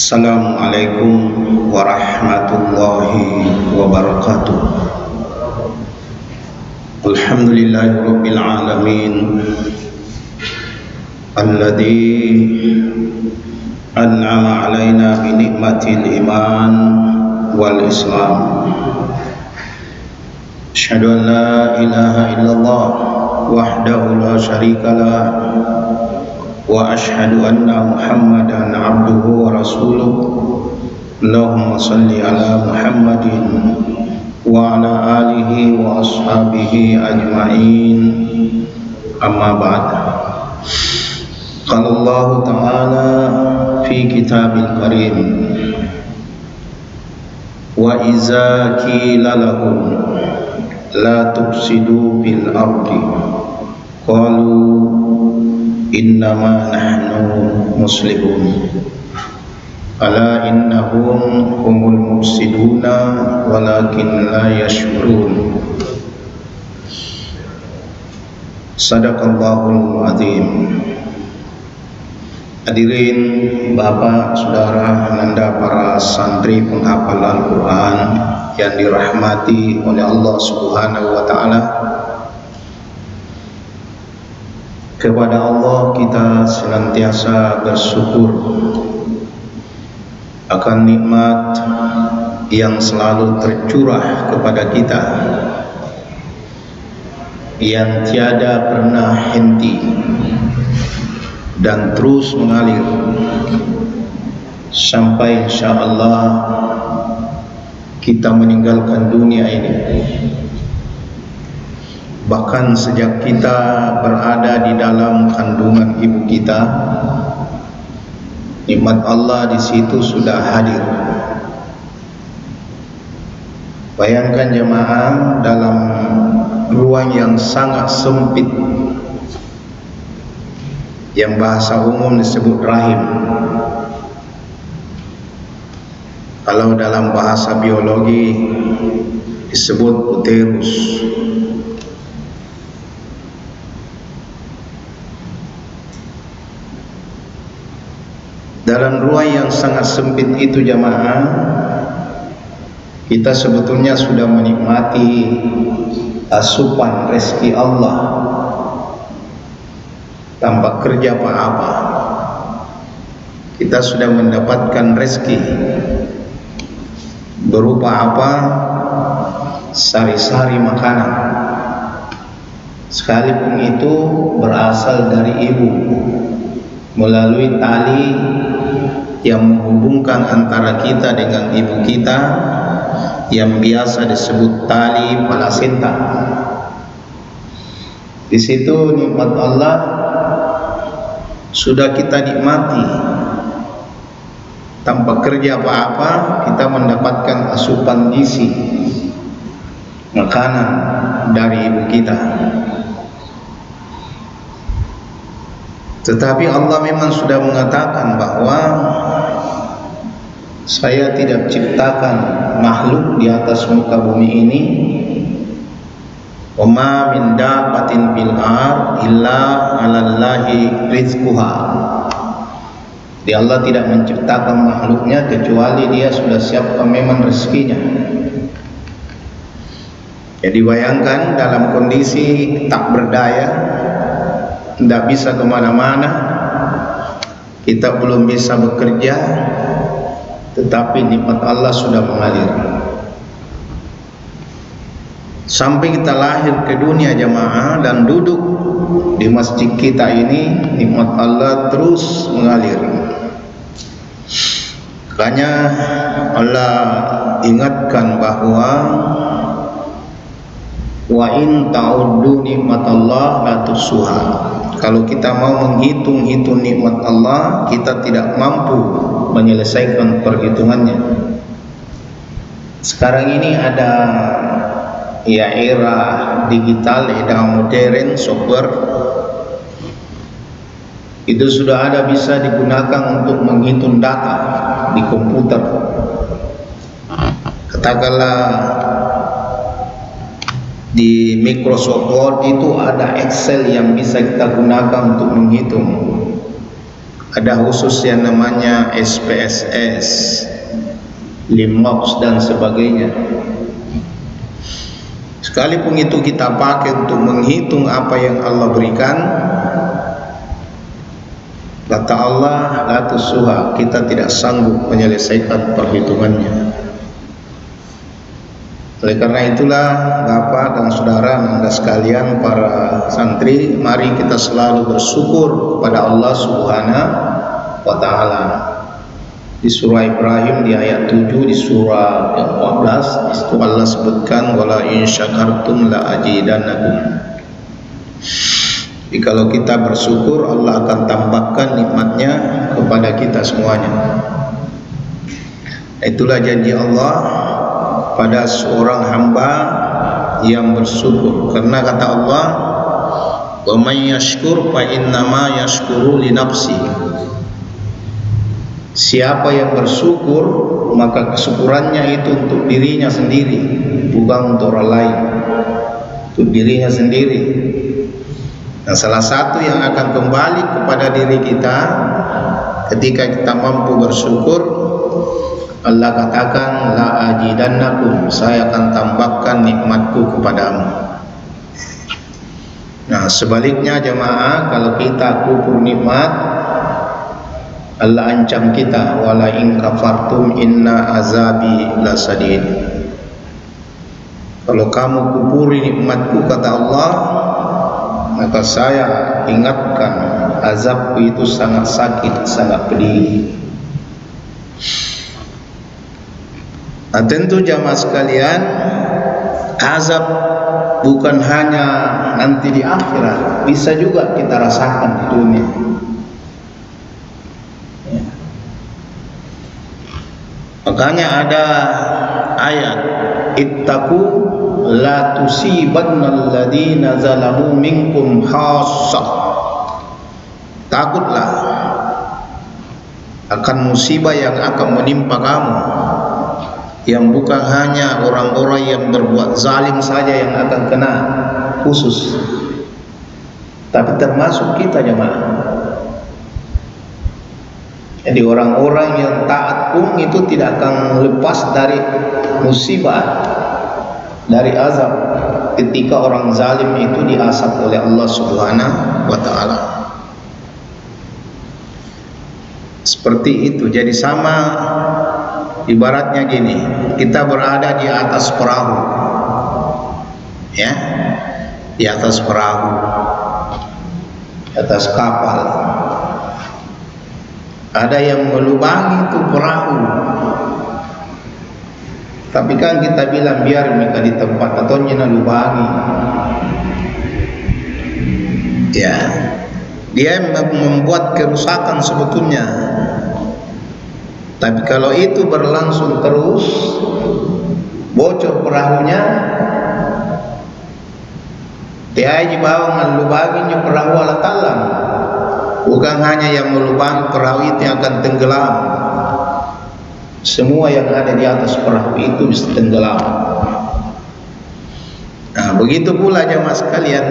Assalamualaikum warahmatullahi wabarakatuh. Alhamdulillahirabbil alamin alladzi an'ama 'alaina bi ni'matil iman wal islam. Asyhadu an la ilaha illallah wahdahu la syarikalah wa asyhadu anna Muhammadan abduhu wa rasuluh. Allahumma salli ala Muhammadin wa ala alihi wa ashabihi ajma'in. Amma ba'd. Qala Allah ta'ala fi kitabil karim, wa iza qila lahum la tufsidu bil ardi qalu innama nahnu muslihun ala innahum humul mufsiduna walakin la yashurun. Sadaqallahul azim. Hadirin bapak, saudara, ananda para santri penghafal Al-Quran yang dirahmati oleh Allah Subhanahu wa ta'ala. Kepada Allah kita senantiasa bersyukur akan nikmat yang selalu tercurah kepada kita, yang tiada pernah henti dan terus mengalir sampai insyaallah kita meninggalkan dunia ini. Bahkan sejak kita berada di dalam kandungan ibu kita, nikmat Allah di situ sudah hadir. Bayangkan jemaah, dalam ruang yang sangat sempit, yang bahasa umum disebut rahim. Kalau dalam bahasa biologi disebut uterus. Dalam ruang yang sangat sempit itu jamaah, kita sebetulnya sudah menikmati asupan rezeki Allah tanpa kerja apa-apa. Kita sudah mendapatkan rezeki berupa apa? Sari-sari makanan, sekalipun itu berasal dari ibu, melalui tali yang menghubungkan antara kita dengan ibu kita, yang biasa disebut tali plasenta. Di situ nikmat Allah sudah kita nikmati tanpa kerja apa-apa. Kita mendapatkan asupan gizi makanan dari ibu kita. Tetapi Allah memang sudah mengatakan bahwa saya tidak ciptakan makhluk di atas muka bumi ini. Wa ma min dabbatin fil ard illa 'alallahi rizquha. Allah tidak menciptakan makhluknya kecuali Dia sudah siapkan memang rezekinya. Jadi bayangkan dalam kondisi tak berdaya, tidak bisa kemana-mana, kita belum bisa bekerja, tetapi nikmat Allah sudah mengalir. Sampai kita lahir ke dunia jamaah dan duduk di masjid kita ini, nikmat Allah terus mengalir. Makanya Allah ingatkan bahwa wa in ta'uddu nikmatallah la tuhsuha. Kalau kita mau menghitung-hitung nikmat Allah, kita tidak mampu menyelesaikan perhitungannya. Sekarang ini ada era digital, era modern, software itu sudah ada, bisa digunakan untuk menghitung data di komputer. Katakanlah di Microsoft Word itu ada Excel yang bisa kita gunakan untuk menghitung. ada khusus yang namanya SPSS, LIMOX dan sebagainya. Sekalipun itu kita pakai untuk menghitung apa yang Allah berikan, kata Allah, la tusuha, kita tidak sanggup menyelesaikan perhitungannya. Oleh karena itulah, Bapak dan Saudara Anda sekalian, para santri, mari kita selalu bersyukur kepada Allah Subhanahu wa Ta'ala. Di surah Ibrahim di ayat 7, di surah yang 14, itu Allah sebutkan, wala in syakartum la azidannakum. Jadi kalau kita bersyukur, Allah akan tambahkan nikmatnya kepada kita semuanya. Itulah janji Allah pada seorang hamba yang bersyukur, karena kata Allah, wa may yashkur fa innama yashkuru li nafsi. Siapa yang bersyukur, maka kesyukurannya itu untuk dirinya sendiri, bukan untuk orang lain, untuk dirinya sendiri. Nah, salah satu yang akan kembali kepada diri kita ketika kita mampu bersyukur, Allah katakan, la ajidannakum, saya akan tambahkan nikmatku kepadamu. Nah, sebaliknya jemaah, kalau kita kufur nikmat, Allah ancam kita, wala in kafartum inna azabi lasadid. Kalau kamu kufuri nikmatku, kata Allah, maka saya ingatkan, azabku itu sangat sakit, sangat pedih. Nah, tentu jamaah sekalian, azab bukan hanya nanti di akhirat, bisa juga kita rasakan di dunia. Ya. Makanya ada ayat, ittaqu la tusibannal ladzina zalamu minkum khassah. Takutlah akan musibah yang akan menimpa kamu, yang bukan hanya orang-orang yang berbuat zalim saja yang akan kena khusus, tapi termasuk kita jemaah. Jadi orang-orang yang taat pun itu tidak akan lepas dari musibah, dari azab ketika orang zalim itu diazab oleh Allah Subhanahu wa Ta'ala. Seperti itu. Jadi sama, ibaratnya gini, kita berada di atas perahu, ya, di atas perahu, di atas kapal. Ada yang melubangi itu perahu, tapi kan kita bilang biar mereka di tempat atau nyena lubangi, ya, dia membuat kerusakan sebetulnya. Tapi kalau itu berlangsung terus, bocor perahunya, dia bawa melubanginya perahu Allah Ta'ala. Bukan hanya yang melubangi perahu itu yang akan tenggelam, semua yang ada di atas perahu itu bisa tenggelam. Nah, begitu pula jemaah sekalian,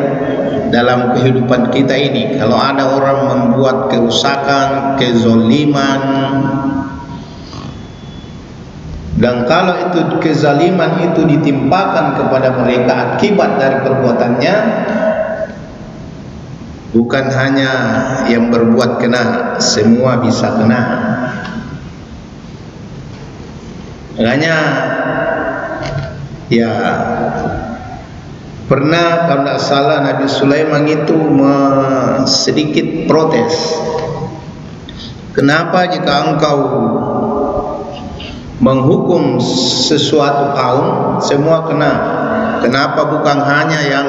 dalam kehidupan kita ini, kalau ada orang membuat kerusakan, kezaliman, dan kalau itu kezaliman itu ditimpakan kepada mereka akibat dari perbuatannya, bukan hanya yang berbuat kena, semua bisa kena. Makanya ya, pernah kalau tidak salah Nabi Sulaiman itu sedikit protes, kenapa jika engkau menghukum sesuatu kaum semua kena, kenapa bukan hanya yang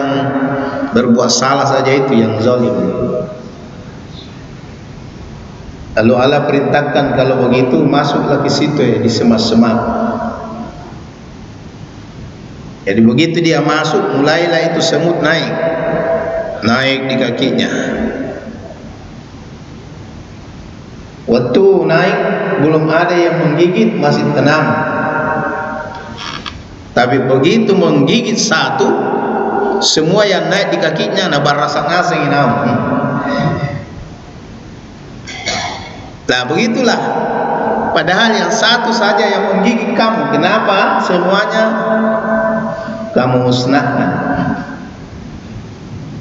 berbuat salah saja itu yang zalim? Lalu Allah perintahkan, kalau begitu masuklah ke situ ya, di semak-semak. Jadi begitu dia masuk, mulailah itu semut naik di kakinya. Waktu naik belum ada yang menggigit, masih tenang. Tapi begitu menggigit satu, semua yang naik di kakinya nabar rasa ngasing. Nah begitulah. Padahal yang satu saja yang menggigit kamu, kenapa semuanya kamu musnahkan?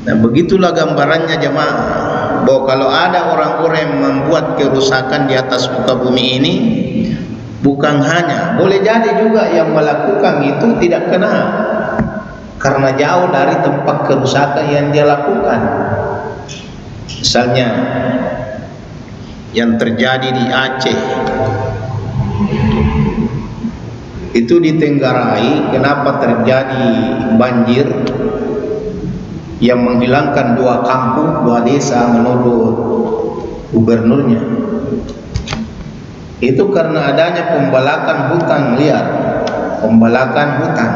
Nah begitulah gambarannya jemaah, bahwa kalau ada orang-orang yang membuat kerusakan di atas muka bumi ini, bukan hanya, boleh jadi juga yang melakukan itu tidak kena, karena jauh dari tempat kerusakan yang dia lakukan. Misalnya yang terjadi di Aceh itu, di Tenggarai, kenapa terjadi banjir yang menghilangkan 2 kampung, 2 desa menurut gubernurnya? Itu karena adanya pembalakan hutan liar. Pembalakan hutan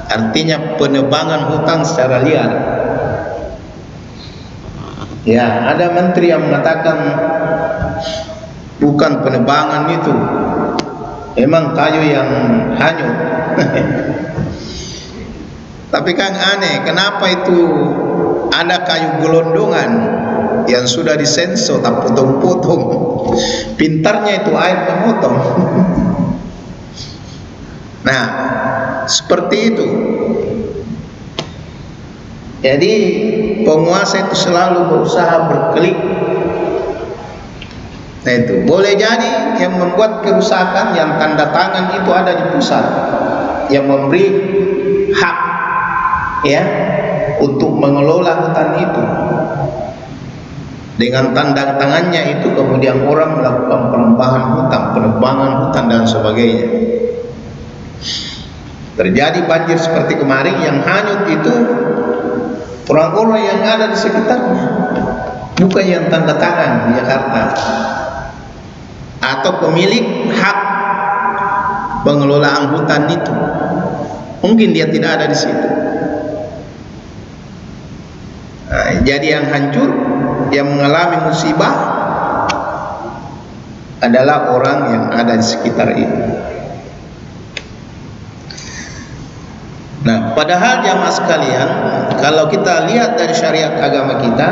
artinya penebangan hutan secara liar. Ya, ada menteri yang mengatakan bukan penebangan itu, emang kayu yang hanyut. Tapi kan aneh, kenapa itu ada kayu gelondongan yang sudah disensor tak potong-potong, pintarnya itu air memotong. Nah seperti itu. Jadi penguasa itu selalu berusaha berkelit. Nah itu boleh jadi yang membuat kerusakan, yang tanda tangan itu ada di pusat, yang memberi hak ya untuk mengelola hutan itu. Dengan tanda tangannya itu kemudian orang melakukan penebangan hutan, penebangan hutan dan sebagainya. Terjadi banjir seperti kemarin, yang hanyut itu orang-orang yang ada di sekitarnya, bukan yang tanda tangan di Jakarta atau pemilik hak pengelolaan hutan itu. Mungkin dia tidak ada di situ. Nah, jadi yang hancur, yang mengalami musibah adalah orang yang ada di sekitar itu. Nah, padahal jamaah sekalian, kalau kita lihat dari syariat agama kita,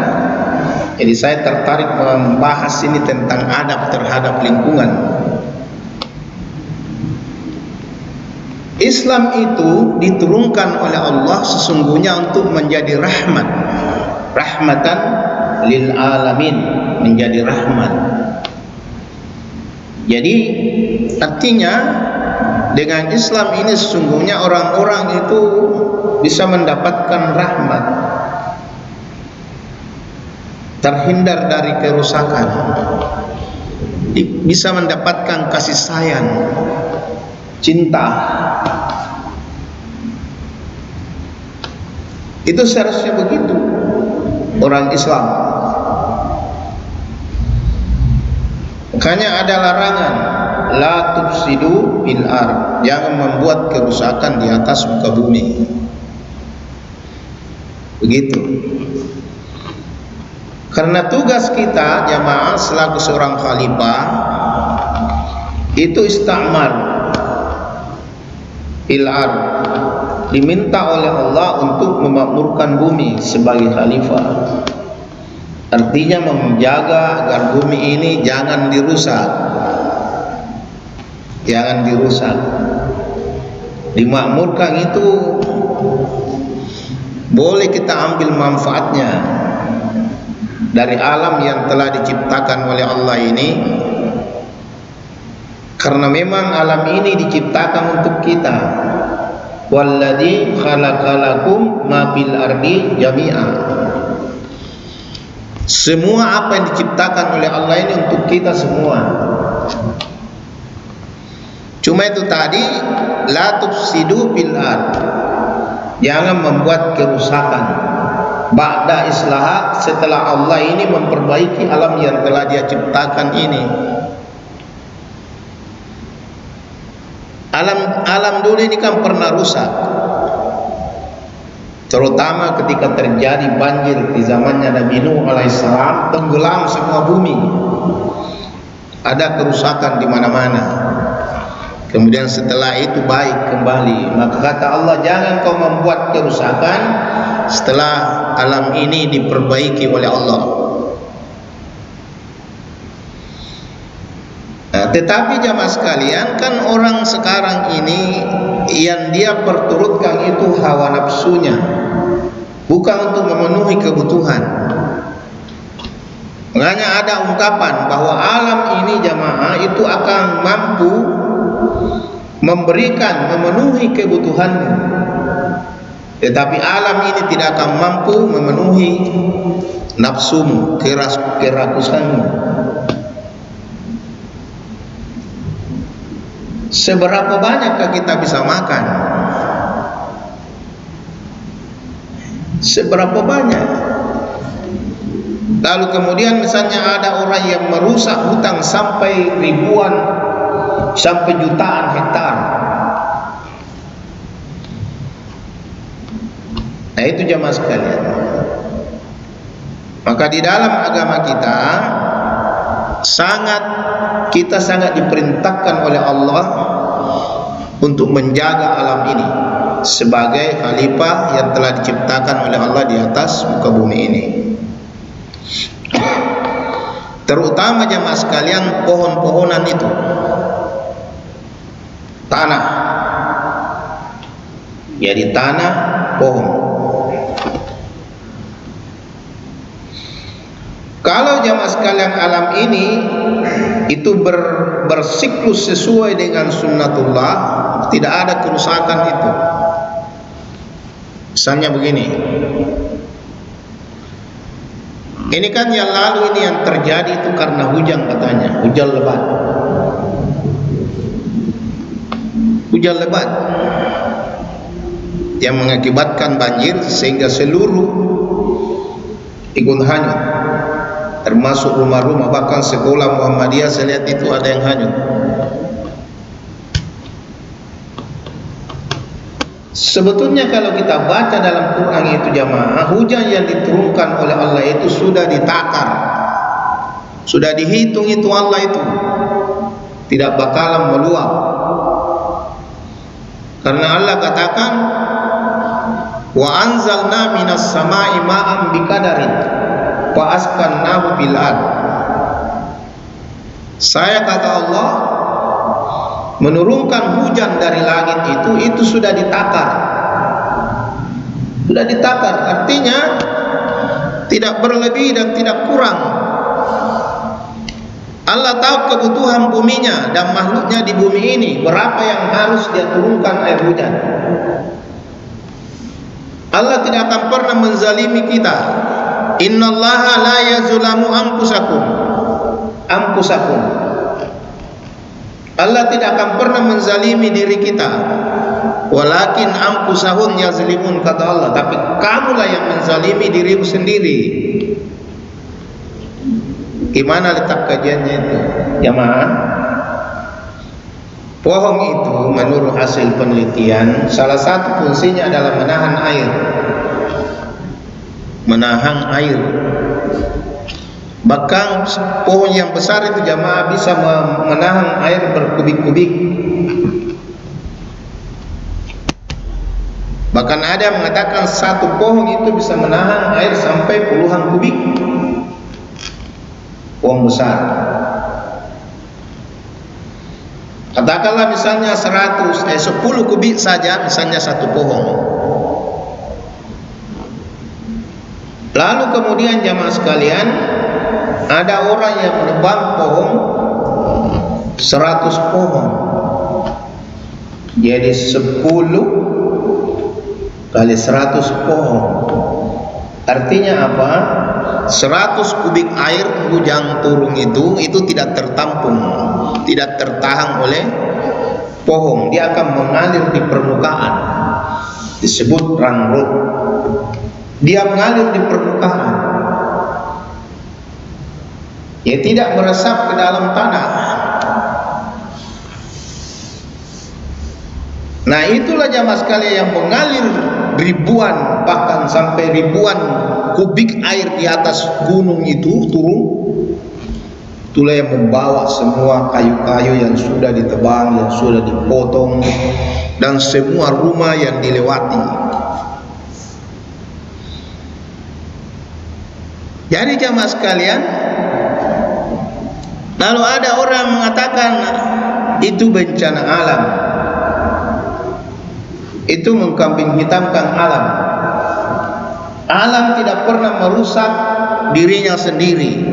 jadi saya tertarik membahas ini tentang adab terhadap lingkungan. Islam itu diturunkan oleh Allah sesungguhnya untuk menjadi rahmat, rahmatan lil alamin, menjadi rahmat. Jadi artinya dengan Islam ini sesungguhnya orang-orang itu bisa mendapatkan rahmat, terhindar dari kerusakan, bisa mendapatkan kasih sayang, cinta. Itu seharusnya begitu orang Islam. Makanya ada larangan, la tufsidu fil ard, jangan membuat kerusakan di atas muka bumi. Begitu. Karena tugas kita jamaah selaku seorang khalifah itu istamar fil ard, diminta oleh Allah untuk memakmurkan bumi sebagai khalifah. Artinya menjaga agar bumi ini jangan dirusak. Jangan dirusak. Dimakmurkan itu boleh kita ambil manfaatnya dari alam yang telah diciptakan oleh Allah ini, karena memang alam ini diciptakan untuk kita. Walladzi khalaqalakum ma fil ardi jami'a. Semua apa yang diciptakan oleh Allah ini untuk kita semua. Cuma itu tadi, la tufsidu fil ard, jangan membuat kerusakan. Ba'da islahat, setelah Allah ini memperbaiki alam yang telah Dia ciptakan ini. Alam dulu ini kan pernah rusak, terutama ketika terjadi banjir di zamannya Nabi Nuh alaihissalam, tenggelam semua bumi, ada kerusakan di mana-mana. Kemudian setelah itu baik kembali. Maka kata Allah, jangan kau membuat kerusakan setelah alam ini diperbaiki oleh Allah. Nah, tetapi jamaah sekalian, kan orang sekarang ini yang dia perturutkan itu hawa nafsunya, bukan untuk memenuhi kebutuhan. Makanya ada ungkapan bahwa alam ini jamaah itu akan mampu memberikan, memenuhi kebutuhanmu, tetapi alam ini tidak akan mampu memenuhi nafsumu, kerakusanmu. Seberapa banyakkah kita bisa makan? Seberapa banyak? Lalu kemudian misalnya ada orang yang merusak hutan sampai ribuan, sampai jutaan hektar. Nah, itu jamaah sekalian. Maka di dalam agama kita sangat diperintahkan oleh Allah untuk menjaga alam ini sebagai khalifah yang telah diciptakan oleh Allah di atas muka bumi ini. Terutama jamaah sekalian, pohon-pohonan itu, tanah, jadi tanah, pohon. Kalau jamaah sekalian alam ini itu bersiklus sesuai dengan sunnatullah, tidak ada kerusakan itu. Misalnya begini, ini kan yang lalu ini yang terjadi itu karena hujan, katanya hujan lebat. Hujan lebat yang mengakibatkan banjir sehingga seluruh ikut hanyut, termasuk rumah-rumah, bahkan sekolah Muhammadiyah saya lihat itu ada yang hanyut. Sebetulnya kalau kita baca dalam Quran itu jamaah, hujan yang diturunkan oleh Allah itu sudah ditakar, sudah dihitung itu Allah itu, tidak bakalan meluap. Karena Allah katakan, wa anzalna minas sama'i ma'an biqadarin wa askannahu fil ard. Saya, kata Allah, menurunkan hujan dari langit itu sudah ditakar. Sudah ditakar, artinya tidak berlebih dan tidak kurang. Allah tahu kebutuhan buminya dan makhluknya di bumi ini, berapa yang harus dia turunkan air hujan. Allah tidak akan pernah menzalimi kita. Innallaha la yazlamu anfusakum. Allah tidak akan pernah menzalimi diri kita. Walakin anfusahum yazlimun, kata Allah, tapi kamulah yang menzalimi dirimu sendiri. Gimana letak kajiannya itu? Jamaah, pohon itu menurut hasil penelitian salah satu fungsinya adalah menahan air. Menahan air. Bahkan pohon yang besar itu jamaah bisa menahan air berkubik-kubik. Bahkan ada yang mengatakan satu pohon itu bisa menahan air sampai puluhan kubik. Pohon besar. Katakanlah misalnya 10 kubik saja misalnya satu pohon. Lalu kemudian jamaah sekalian, ada orang yang menebang pohon 100 pohon, jadi 10 kali 100 pohon. Artinya apa? 100 kubik air hujan turun itu tidak tertampung, tidak tertahan oleh pohon. Dia akan mengalir di permukaan, disebut rangrut. Dia mengalir di permukaan, ya, tidak meresap ke dalam tanah. Nah, itulah jamaah sekalian yang mengalir ribuan, bahkan sampai ribuan kubik air di atas gunung itu turun. Itulah yang membawa semua kayu-kayu yang sudah ditebang, yang sudah dipotong, dan semua rumah yang dilewati. Jadi jamaah sekalian, Lalu ada orang mengatakan itu bencana alam, itu mengkambing hitamkan alam. Alam tidak pernah merusak dirinya sendiri,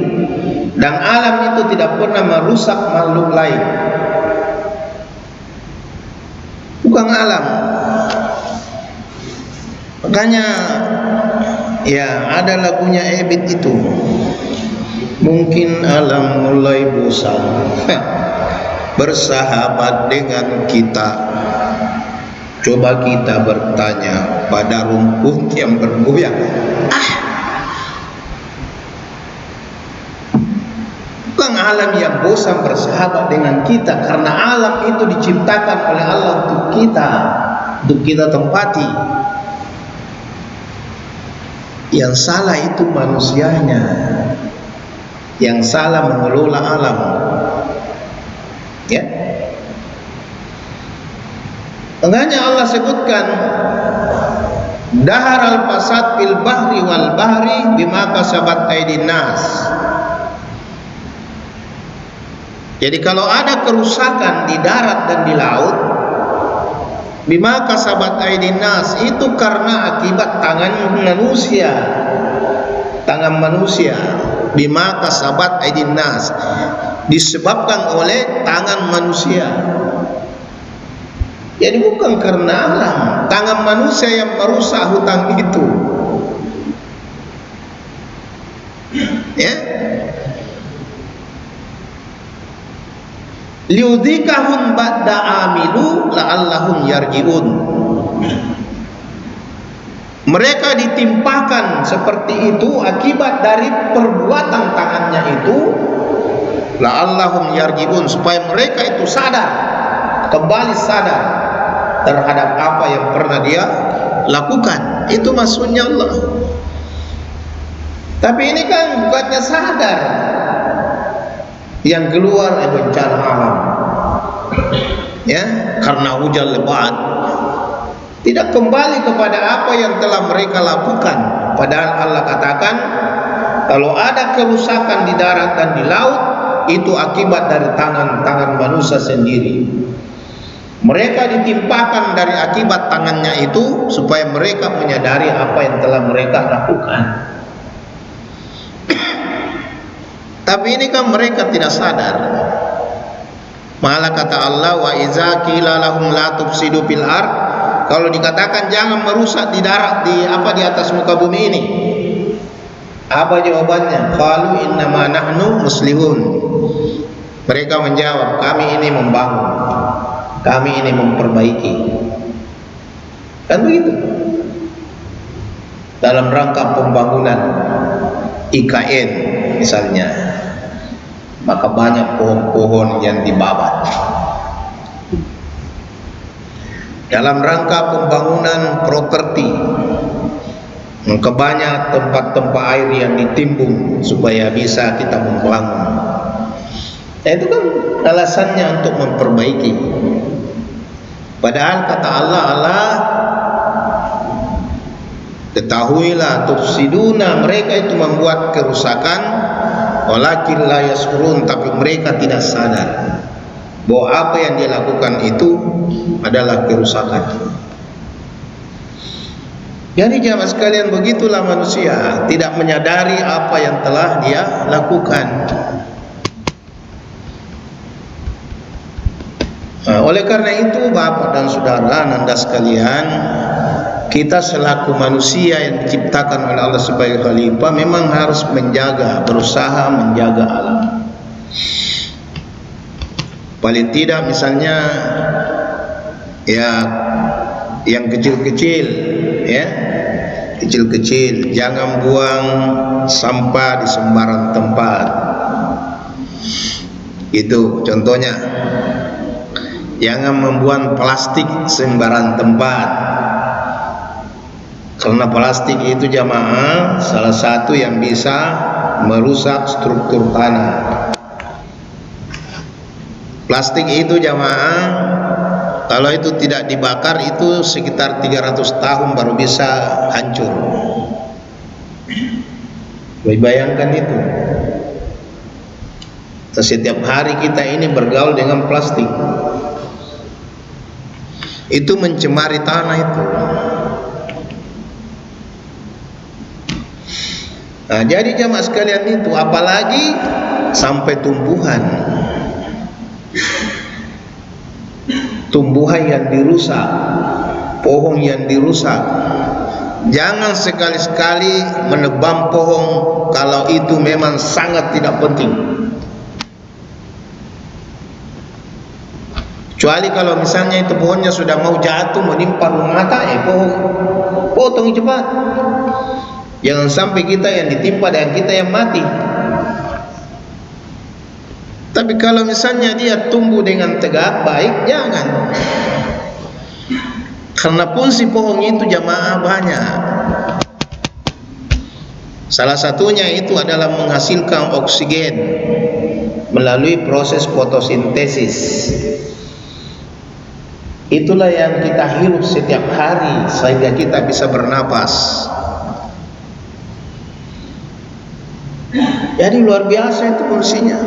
dan alam itu tidak pernah merusak makhluk lain. Bukan alam. Makanya ya ada lagunya Ebit itu, mungkin alam mulai bosan bersahabat dengan kita. Coba kita bertanya pada rumput yang bergoyang. Bukan alam yang bosan bersahabat dengan kita, karena alam itu diciptakan oleh Allah untuk kita tempati. Yang salah itu manusianya, yang salah mengelola alam. Ya. Makanya Allah sebutkan dahar al-fasad fil bahri wal bahri bima kasabat aydin nas. Jadi kalau ada kerusakan di darat dan di laut, bima kasabat aydin nas, itu karena akibat tangan manusia. Tangan manusia, bima kasabat aydin nas, disebabkan oleh tangan manusia. Jadi bukan karena alam, tangan manusia yang merusak hutang itu. Ya. Liudzikahum ba'da amilu la'allahum yarji'un. Mereka ditimpakan seperti itu akibat dari perbuatan tangannya itu, la'allahum yarji'un, supaya mereka itu sadar, kembali sadar terhadap apa yang pernah dia lakukan. Itu maksudnya Allah. Tapi ini kan bukannya sadar, yang keluar bencana alam, ya, karena hujan lebat, tidak kembali kepada apa yang telah mereka lakukan. Padahal Allah katakan kalau ada kerusakan di darat dan di laut, itu akibat dari tangan manusia sendiri. Mereka ditimpakan dari akibat tangannya itu supaya mereka menyadari apa yang telah mereka lakukan. Tapi ini kan mereka tidak sadar. Malah kata Allah, wa iza qila lahum la tufsidu fil ard, kalau dikatakan jangan merusak di darat, di atas muka bumi ini, apa jawabannya? Qalu innama nahnu muslihun. Mereka menjawab, kami ini membangun, kami ini memperbaiki. Kan begitu. Dalam rangka pembangunan IKN misalnya, maka banyak pohon-pohon yang dibabat. Dalam rangka pembangunan properti, maka banyak tempat-tempat air yang ditimbun supaya bisa kita membangun. Nah, itu kan alasannya untuk memperbaiki. Padahal kata Allah, ketahuilah tufsiduna, mereka itu membuat kerusakan, walakin la yashurun, tapi mereka tidak sadar bahwa apa yang dia lakukan itu adalah kerusakan. Jadi jamaah sekalian, begitulah manusia, tidak menyadari apa yang telah dia lakukan. Nah, oleh karena itu Bapak dan Saudara Nanda sekalian, kita selaku manusia yang diciptakan oleh Allah sebagai khalifah memang harus berusaha menjaga alam. Paling tidak misalnya ya yang kecil-kecil, ya, kecil-kecil, jangan buang sampah di sembarang tempat. Itu contohnya. Jangan membuang plastik sembarang tempat, karena plastik itu jamaah salah satu yang bisa merusak struktur tanah. Plastik itu jamaah, kalau itu tidak dibakar itu sekitar 300 tahun baru bisa hancur. Bayangkan itu. Setiap hari kita ini bergaul dengan plastik, itu mencemari tanah itu. Nah, jadi jamaah sekalian itu, apalagi sampai tumbuhan yang dirusak, pohon yang dirusak. Jangan sekali-sekali menebang pohon kalau itu memang sangat tidak penting. Kecuali kalau misalnya itu pohonnya sudah mau jatuh menimpa rumah kita, potong cepat. Jangan sampai kita yang ditimpa dan kita yang mati. Tapi kalau misalnya dia tumbuh dengan tegak baik, jangan. Karena fungsi pohon itu jamaah banyak. Salah satunya itu adalah menghasilkan oksigen melalui proses fotosintesis. Itulah yang kita hirup setiap hari sehingga kita bisa bernapas. Jadi luar biasa itu fungsinya.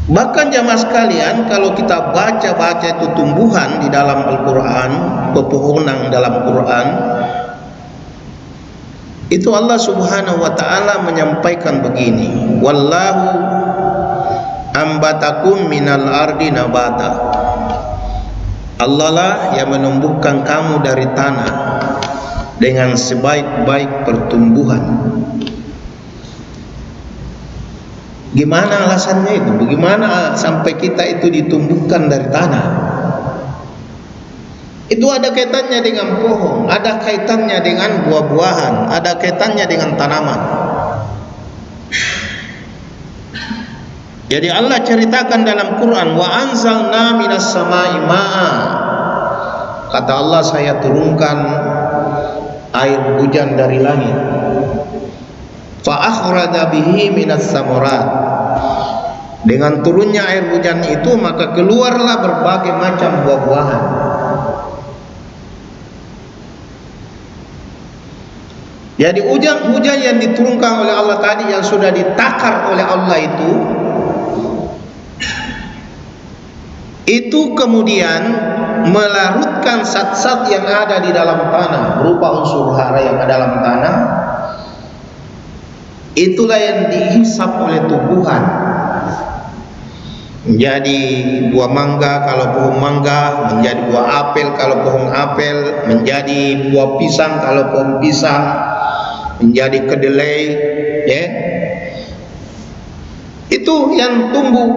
Bahkan jamaah sekalian, kalau kita baca-baca itu tumbuhan di dalam Al-Quran, pepohonan dalam Quran, itu Allah Subhanahu wa ta'ala menyampaikan begini, wallahu ambatakum minal ardi nabata. Allah lah yang menumbuhkan kamu dari tanah dengan sebaik-baik pertumbuhan. Gimana alasannya itu? Bagaimana sampai kita itu ditumbuhkan dari tanah? Itu ada kaitannya dengan pohon, ada kaitannya dengan buah-buahan, ada kaitannya dengan tanaman. Jadi Allah ceritakan dalam Quran, wa anzalna minas samai ma'a. Kata Allah, saya turunkan air hujan dari langit. Fa akhraja bihi minas samarat. Dengan turunnya air hujan itu maka keluarlah berbagai macam buah-buahan. Jadi hujan yang diturunkan oleh Allah tadi, yang sudah ditakar oleh Allah itu kemudian melarutkan zat-zat yang ada di dalam tanah berupa unsur hara yang ada dalam tanah. Itulah yang dihisap oleh tumbuhan. Menjadi buah mangga kalau pohon mangga, menjadi buah apel kalau pohon apel, menjadi buah pisang kalau pohon pisang, menjadi kedelai, ya. Itu yang tumbuh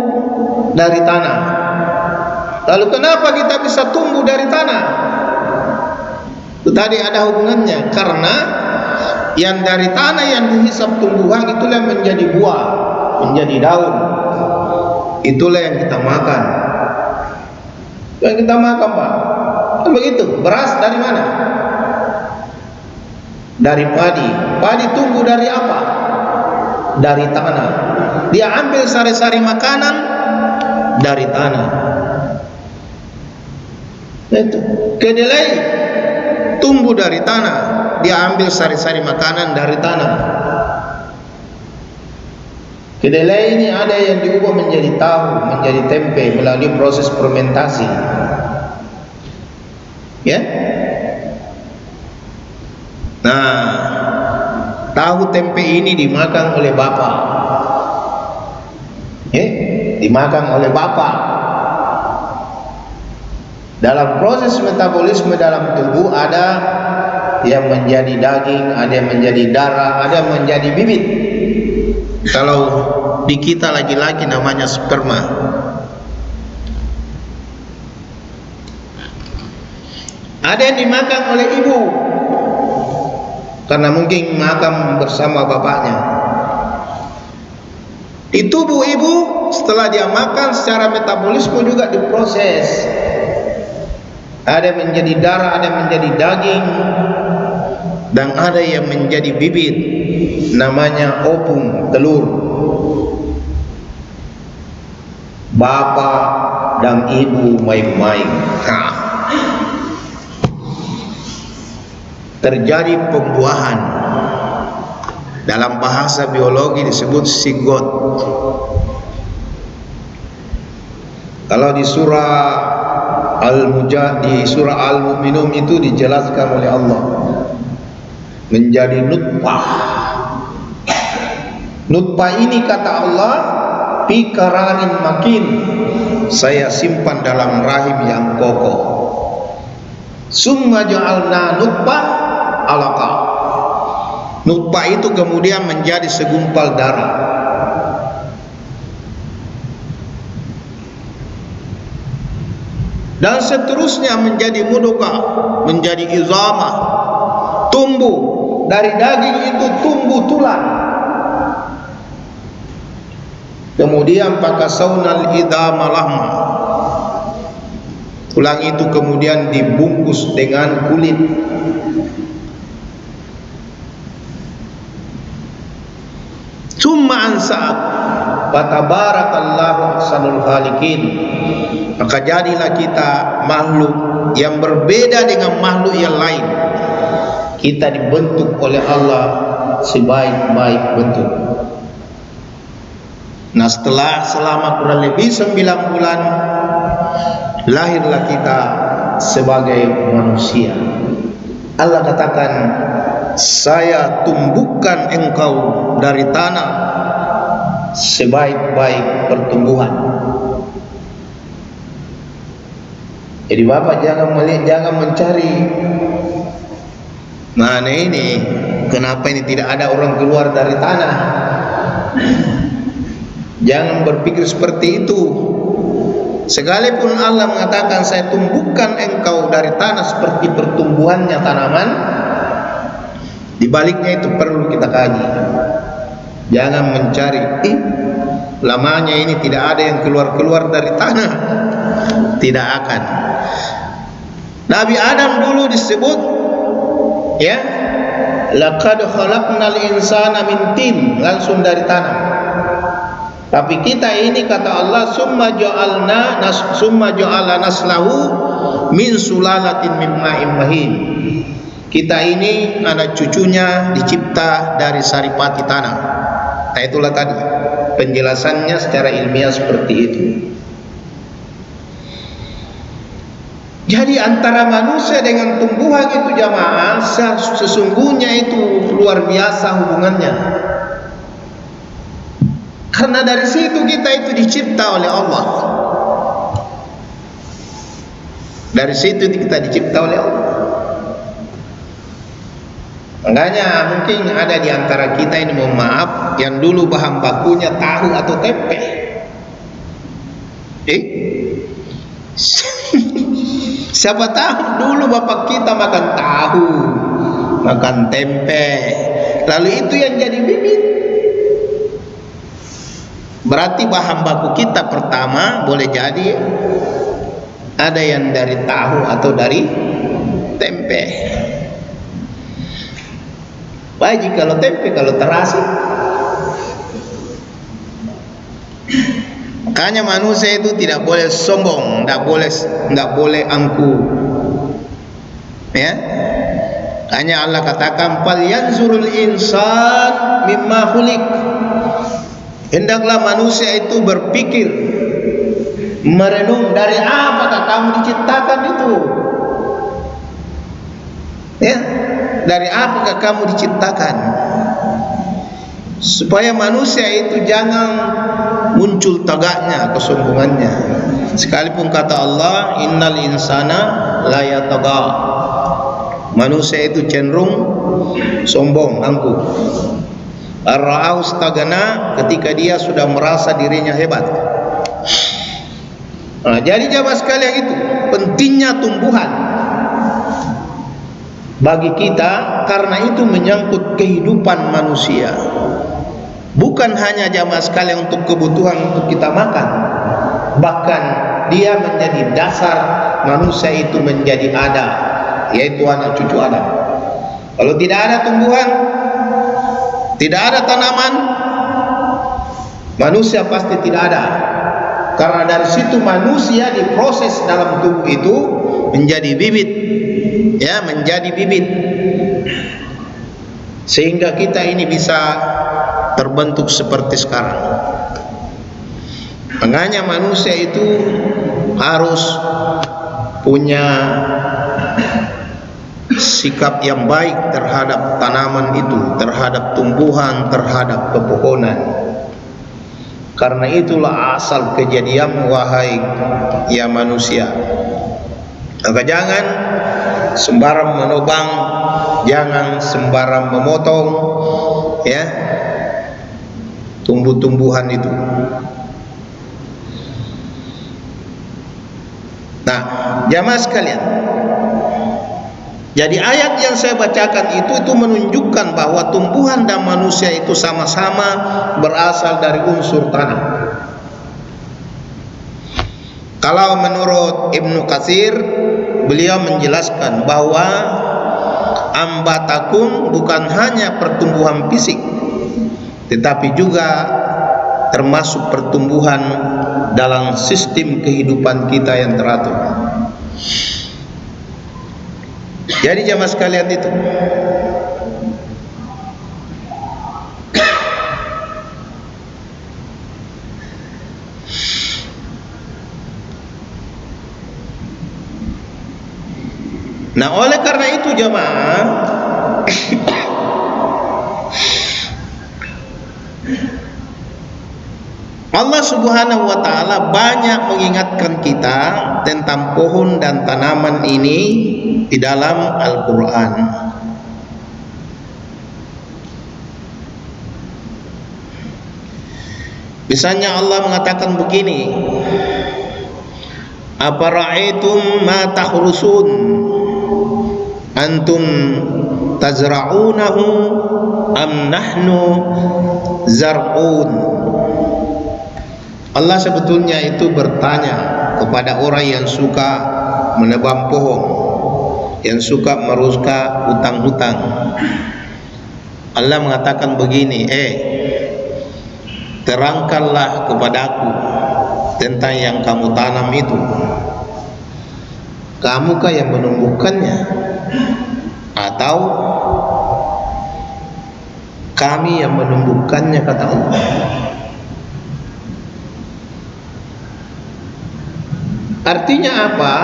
dari tanah. Lalu kenapa kita bisa tumbuh dari tanah? Itu tadi ada hubungannya, karena yang dari tanah yang dihisap tumbuhan itulah menjadi buah, menjadi daun. Itulah yang kita makan. Yang kita makan, Pak. Kan begitu. Beras dari mana? Dari padi. Padi tumbuh dari apa? Dari tanah. Dia ambil sari-sari makanan dari tanah. Itu. Kedelai tumbuh dari tanah. Dia ambil sari-sari makanan dari tanah. Kedelai ini ada yang diubah menjadi tahu, menjadi tempe melalui proses fermentasi. Ya. Nah, tahu tempe ini dimakan oleh bapak. Ya, dimakan oleh bapak. Dalam proses metabolisme dalam tubuh ada yang menjadi daging, ada yang menjadi darah, ada yang menjadi bibit. Kalau di kita laki-laki namanya sperma. Ada yang dimakan oleh ibu karena mungkin makan bersama bapaknya. Di tubuh ibu setelah dia makan secara metabolisme juga diproses. Ada yang menjadi darah, ada yang menjadi daging, dan ada yang menjadi bibit, namanya opung, telur. Bapak dan ibu main-main. terjadi pembuahan. Dalam bahasa biologi disebut zigot. Kalau di surah Al-Mu'minun itu dijelaskan oleh Allah menjadi nutfah. Nutfah ini kata Allah, fi qararin makin, saya simpan dalam rahim yang kokoh. Summa ja'alna nutfah alaqa. Nutfah itu kemudian menjadi segumpal darah. Dan seterusnya menjadi mudghah, menjadi izamah, tumbuh. Dari daging itu tumbuh tulang. Kemudian fakasawnal idama lahma. Tulang itu kemudian dibungkus dengan kulit. Summa ansa'at fatabarakallahu ahsanul khaliqin. Maka jadilah kita makhluk yang berbeda dengan makhluk yang lain. Kita dibentuk oleh Allah sebaik-baik bentuk. Nah, selama kurang lebih 9 bulan lahirlah kita sebagai manusia. Allah katakan, saya tumbuhkan engkau dari tanah sebaik-baik pertumbuhan. Jadi Bapak jangan mencari mana ini, kenapa ini tidak ada orang keluar dari tanah. Jangan berpikir seperti itu. Sekalipun Allah mengatakan saya tumbuhkan engkau dari tanah seperti pertumbuhannya tanaman, di baliknya itu perlu kita kaji. Jangan mencari lamanya ini tidak ada yang keluar dari tanah. Tidak akan. Nabi Adam dulu disebut, ya, laqad khalaqnal insana min tin, langsung dari tanah. Tapi kita ini kata Allah, summa ja'alna naslahu min sulalatin min ma'in mahin. Kita ini anak cucunya dicipta dari saripati tanah. Nah, itulah tadi penjelasannya secara ilmiah seperti itu. Jadi antara manusia dengan tumbuhan itu jamaah sesungguhnya itu luar biasa hubungannya. Karena dari situ kita itu dicipta oleh Allah. Dari situ kita dicipta oleh Allah. Makanya mungkin ada di antara kita ini, mohon maaf, yang dulu bahan bakunya tahu atau tempe. Siapa tahu dulu bapak kita makan tahu, makan tempe, lalu itu yang jadi bibit. Berarti bahan baku kita pertama boleh jadi ada yang dari tahu atau dari tempe. Baik kalau tempe, kalau terasi. Makanya manusia itu tidak boleh sombong, tidak boleh angku. Ya. Hanya Allah katakan fal yanzurul insan mimma khuliq. Hendaklah manusia itu berpikir, merenung dari apakah kamu diciptakan itu. Ya, dari apakah kamu diciptakan? Supaya manusia itu jangan muncul tagaknya, kesombongannya. Sekalipun kata Allah, innal insana la yataga. Manusia itu cenderung sombong, angkuh. Ar-ra'au stagana, ketika dia sudah merasa dirinya hebat. Nah, jadi jamaah sekalian, itu pentingnya tumbuhan bagi kita, karena itu menyangkut kehidupan manusia. Bukan hanya jamaah sekalian untuk kebutuhan untuk kita makan, bahkan dia menjadi dasar manusia itu menjadi ada, yaitu anak cucu Adam. Kalau tidak ada tumbuhan, tidak ada tanaman, manusia pasti tidak ada. Karena dari situ manusia diproses dalam tubuh itu menjadi bibit, ya, menjadi bibit. sehingga kita ini bisa terbentuk seperti sekarang. Makanya manusia itu harus punya sikap yang baik terhadap tanaman itu, terhadap tumbuhan, terhadap pepohonan. Karena itulah asal kejadian, wahai ya manusia. Maka jangan sembarang menobang, jangan sembarang memotong ya tumbuh-tumbuhan itu. Nah, jamaah sekalian, jadi ayat yang saya bacakan itu menunjukkan bahwa tumbuhan dan manusia itu sama-sama berasal dari unsur tanah. Kalau menurut Ibnu Katsir, beliau menjelaskan bahwa ambatakum bukan hanya pertumbuhan fisik, tetapi juga termasuk pertumbuhan dalam sistem kehidupan kita yang teratur. Jadi jamaah sekalian itu, nah oleh karena itu jamaah, Allah Subhanahu wa ta'ala banyak mengingatkan kita tentang pohon dan tanaman ini di dalam Al-Quran. Misalnya Allah mengatakan begini, Afara'aitum ma takhrusun antum tazra'unahu am nahnu zar'un. Allah sebetulnya itu bertanya kepada orang yang suka menebang pohon, yang suka merusak hutang-hutang. Allah mengatakan begini, terangkanlah kepadaku tentang yang kamu tanam itu. Kamukah yang menumbuhkannya atau kami yang menumbuhkannya, kata Allah. Artinya apa?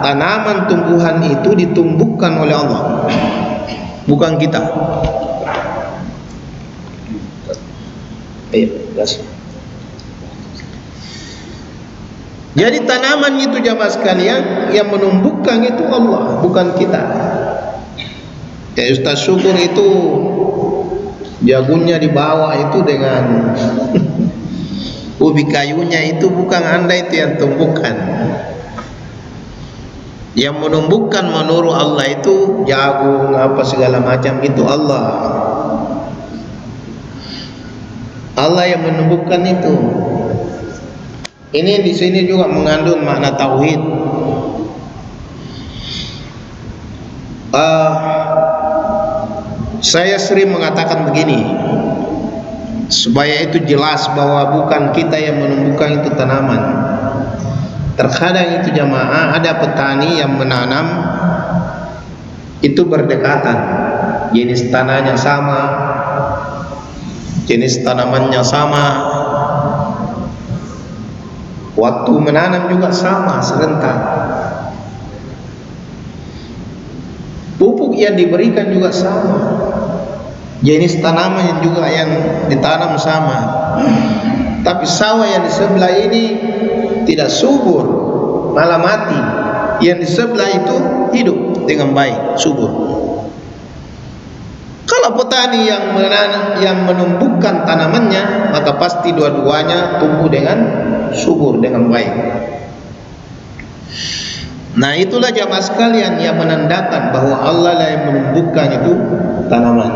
Tanaman tumbuhan itu ditumbuhkan oleh Allah, bukan kita. Jadi tanaman itu jamaah sekalian yang menumbuhkan itu Allah, bukan kita. Ya Ustaz Syukur itu jagunnya dibawa itu dengan ubi kayunya, itu bukan Anda itu yang tumbuhkan. Yang menumbuhkan menurut Allah itu jagung apa segala macam itu Allah. Allah yang menumbuhkan itu. Ini di sini juga mengandung makna tauhid. Saya sering mengatakan begini, supaya itu jelas bahwa bukan kita yang menumbuhkan itu tanaman. Terkadang itu jamaah ada petani yang menanam itu berdekatan, jenis tanahnya sama, jenis tanamannya sama, waktu menanam juga sama, serentak. Pupuk yang diberikan juga sama, jenis tanaman yang juga yang ditanam sama. Tapi sawah yang di sebelah ini tidak subur, malah mati. Yang di sebelah itu hidup dengan baik, subur. Kalau petani yang menanam, yang menumbuhkan tanamannya, maka pasti dua-duanya tumbuh dengan subur, dengan baik. Nah itulah jamaah sekalian yang menandakan bahwa Allah lah yang menumbuhkan itu tanaman,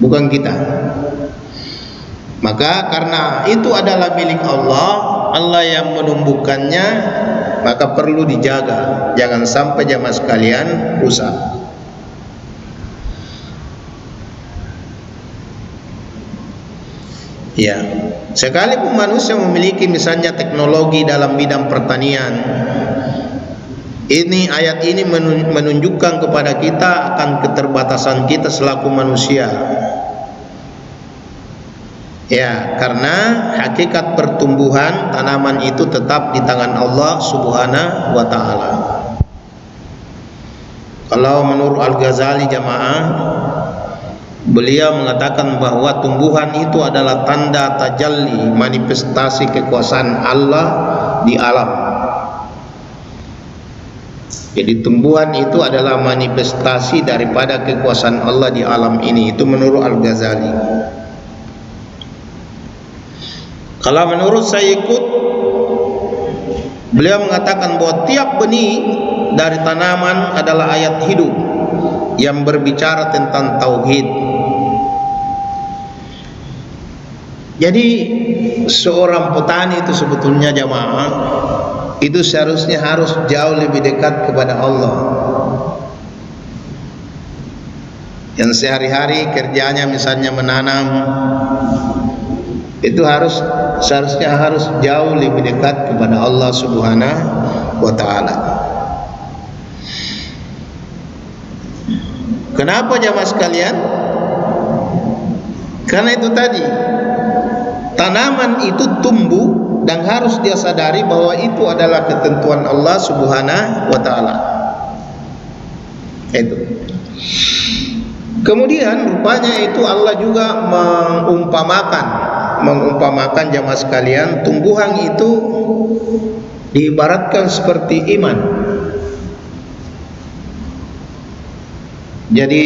bukan kita. Maka karena itu adalah milik Allah, Allah yang menumbuhkannya, maka perlu dijaga, jangan sampai jamaah sekalian rusak. Ya, sekalipun manusia memiliki misalnya teknologi dalam bidang pertanian, Ini ayat ini menunjukkan kepada kita akan keterbatasan kita selaku manusia. Ya, karena hakikat pertumbuhan tanaman itu tetap di tangan Allah Subhanahu wa taala. Kalau menurut Al-Ghazali jamaah, beliau mengatakan bahwa tumbuhan itu adalah tanda tajalli, manifestasi kekuasaan Allah di alam. Jadi tumbuhan itu adalah manifestasi daripada kekuasaan Allah di alam ini. Itu menurut Al-Ghazali. Kalau menurut Sayyid, beliau mengatakan bahwa tiap benih dari tanaman adalah ayat hidup yang berbicara tentang tauhid. Jadi seorang petani itu sebetulnya jamaah itu seharusnya harus jauh lebih dekat kepada Allah. Yang sehari-hari kerjanya misalnya menanam, itu seharusnya harus jauh lebih dekat kepada Allah Subhanahu wa taala. Kenapa jamaah sekalian? Karena itu tadi, tanaman itu tumbuh dan harus dia sadari bahwa itu adalah ketentuan Allah Subhanahu wa taala. Itu. Kemudian rupanya itu Allah juga mengumpamakan jamaah sekalian, tumbuhan itu diibaratkan seperti iman. Jadi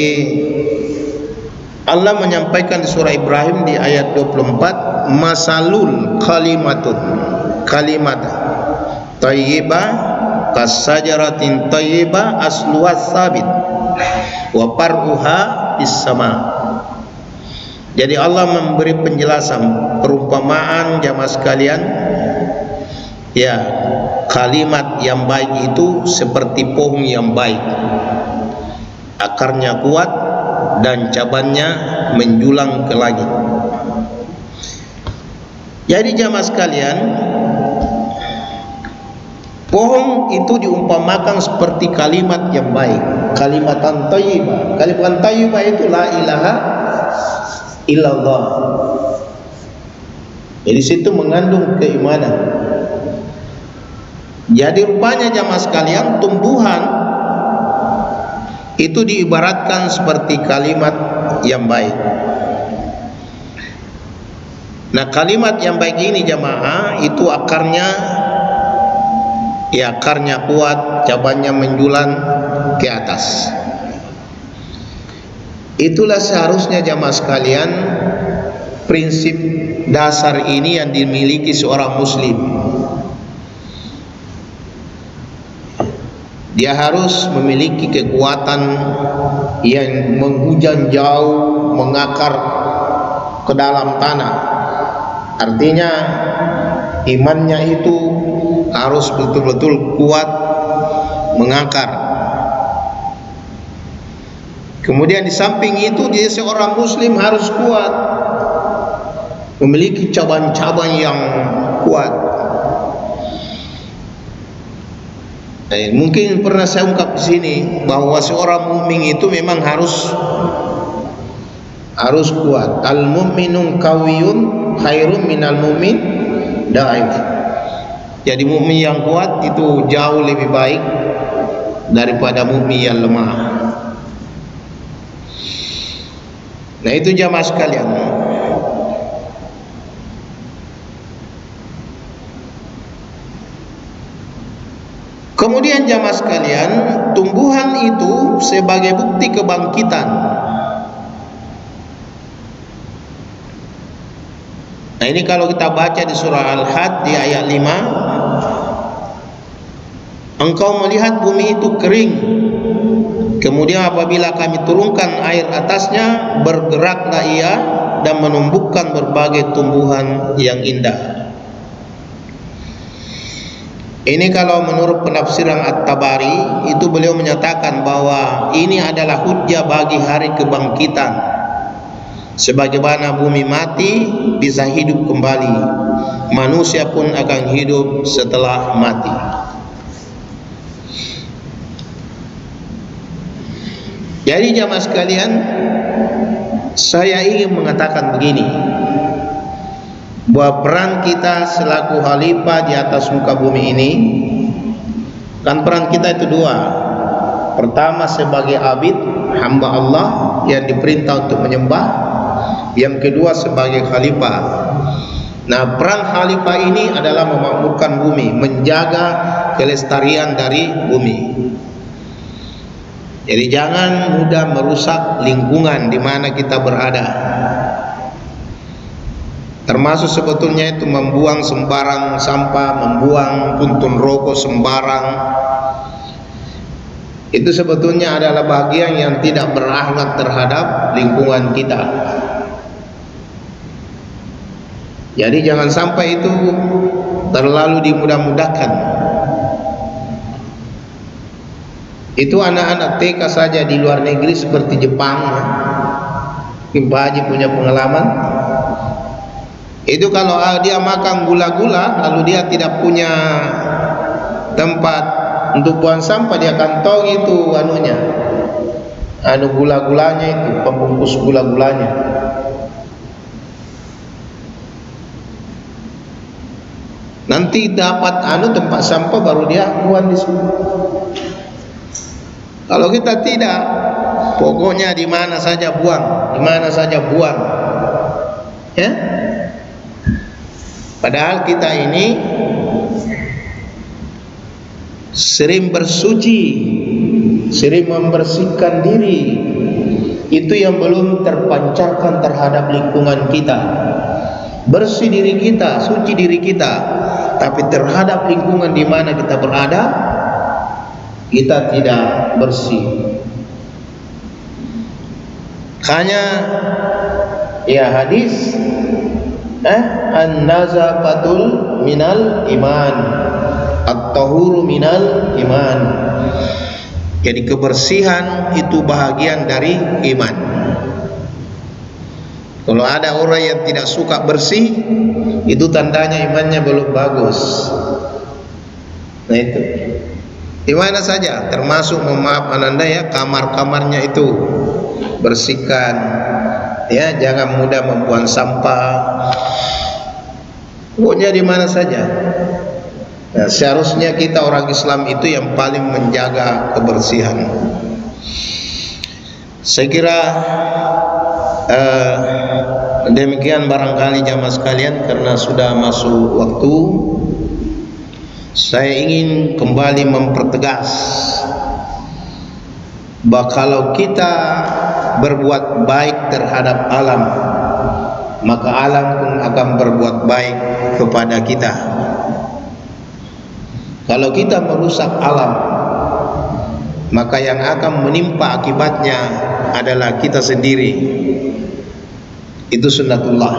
Allah menyampaikan di surah Ibrahim di ayat 24, masalul kalimat thayyibah kasajaratin thayyibah asluha sabit wa far'uha bis sama. Jadi Allah memberi penjelasan perumpamaan jamaah sekalian, ya, kalimat yang baik itu seperti pohon yang baik, akarnya kuat dan cabangnya menjulang ke langit. Jadi jamaah sekalian, pohon itu diumpamakan seperti kalimat yang baik, kalimatan thayyibah. Kalimat thayyibah itu la ilaha illallah. Jadi situ mengandung keimanan. Jadi rupanya jamaah sekalian, tumbuhan itu diibaratkan seperti kalimat yang baik. Nah, kalimat yang baik ini jamaah itu akarnya kuat, cabangnya menjulang ke atas. Itulah seharusnya jamaah sekalian prinsip dasar ini yang dimiliki seorang muslim. Dia harus memiliki kekuatan yang menghujam jauh, mengakar ke dalam tanah. Artinya imannya itu harus betul-betul kuat, mengakar. Kemudian di samping itu dia seorang muslim harus kuat, memiliki cabang-cabang yang kuat. Mungkin pernah saya ungkap di sini bahwa seorang mukmin itu memang harus kuat. Al mu'minun qawiyun khairum minal mu'min da'if. Jadi mukmin yang kuat itu jauh lebih baik daripada mukmin yang lemah. Nah, itu jamaah sekalian. Kemudian jamaah sekalian, tumbuhan itu sebagai bukti kebangkitan. Nah, ini kalau kita baca di surah Al-Had di ayat 5, engkau melihat bumi itu kering, kemudian apabila kami turunkan air atasnya, bergeraklah ia dan menumbuhkan berbagai tumbuhan yang indah. Ini kalau menurut penafsiran At-Tabari, itu beliau menyatakan bahwa ini adalah hujjah bagi hari kebangkitan. Sebagaimana bumi mati bisa hidup kembali, manusia pun akan hidup setelah mati. Jadi jamaah sekalian, saya ingin mengatakan begini, bahwa peran kita selaku khalifah di atas muka bumi ini, kan peran kita itu dua. Pertama sebagai abid, hamba Allah yang diperintah untuk menyembah. Yang kedua sebagai khalifah. Nah, peran khalifah ini adalah memakmurkan bumi, menjaga kelestarian dari bumi. Jadi jangan mudah merusak lingkungan di mana kita berada. Termasuk sebetulnya itu membuang sembarang sampah, membuang puntung rokok sembarang. Itu sebetulnya adalah bagian yang tidak berakhlak terhadap lingkungan kita. Jadi jangan sampai itu terlalu dimudah-mudahkan. Itu anak-anak TK saja di luar negeri seperti Jepang, Pak Haji punya pengalaman. Itu kalau dia makan gula-gula, lalu dia tidak punya tempat untuk buang sampah, dia kantong itu gula-gulanya itu, pembungkus gula-gulanya. Nanti dapat tempat sampah baru dia buang di situ. Kalau kita tidak, pokoknya di mana saja buang, di mana saja buang. Ya? Padahal kita ini sering bersuci, sering membersihkan diri. Itu yang belum terpancarkan terhadap lingkungan kita. Bersih diri kita, suci diri kita, tapi terhadap lingkungan di mana kita berada, kita tidak bersih. Hanya ya hadis an-nazafatul minal iman, at-tahuru minal iman. Jadi kebersihan itu bahagian dari iman. Kalau ada orang yang tidak suka bersih, itu tandanya imannya belum bagus. Nah itu, di mana saja, termasuk memaafkan Anda ya, kamar-kamarnya itu bersihkan, ya, jangan mudah membuang sampah. Pokoknya di mana saja. Nah, seharusnya kita orang Islam itu yang paling menjaga kebersihan. Saya kira demikian barangkali jamaah sekalian, karena sudah masuk waktu. Saya ingin kembali mempertegas bahwa kalau kita berbuat baik terhadap alam, maka alam pun akan berbuat baik kepada kita. Kalau kita merusak alam, maka yang akan menimpa akibatnya adalah kita sendiri. Itu sunnatullah.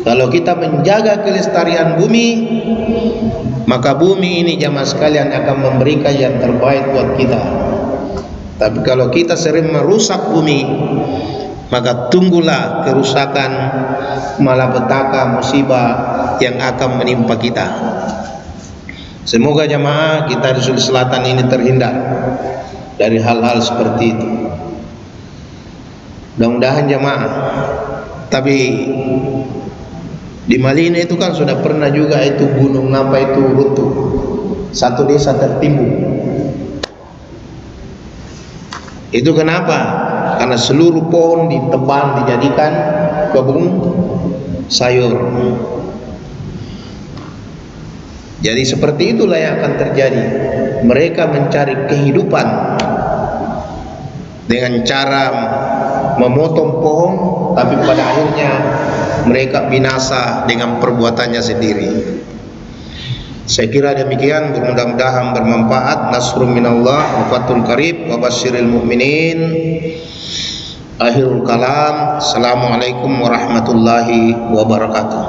Kalau kita menjaga kelestarian bumi, maka bumi ini jamaah sekalian akan memberikan yang terbaik buat kita. Tapi kalau kita sering merusak bumi, maka tunggulah kerusakan, malapetaka, musibah yang akan menimpa kita. Semoga jamaah kita di Sulawesi Selatan ini terhindar dari hal-hal seperti itu. Mudah-mudahan jamaah. Tapi di Malina itu kan sudah pernah juga itu gunung apa itu runtuh, satu desa tertimbun. Itu kenapa? Karena seluruh pohon ditebang dijadikan kebun sayur. Jadi seperti itulah yang akan terjadi. Mereka mencari kehidupan dengan cara memotong pohon, tapi pada akhirnya mereka binasa dengan perbuatannya sendiri. Saya kira demikian, mudah-mudahan bermanfaat. Nasrun minallah wa fathul qarib wa basyiril mu'minin. Akhirul kalam. Assalamualaikum warahmatullahi wabarakatuh.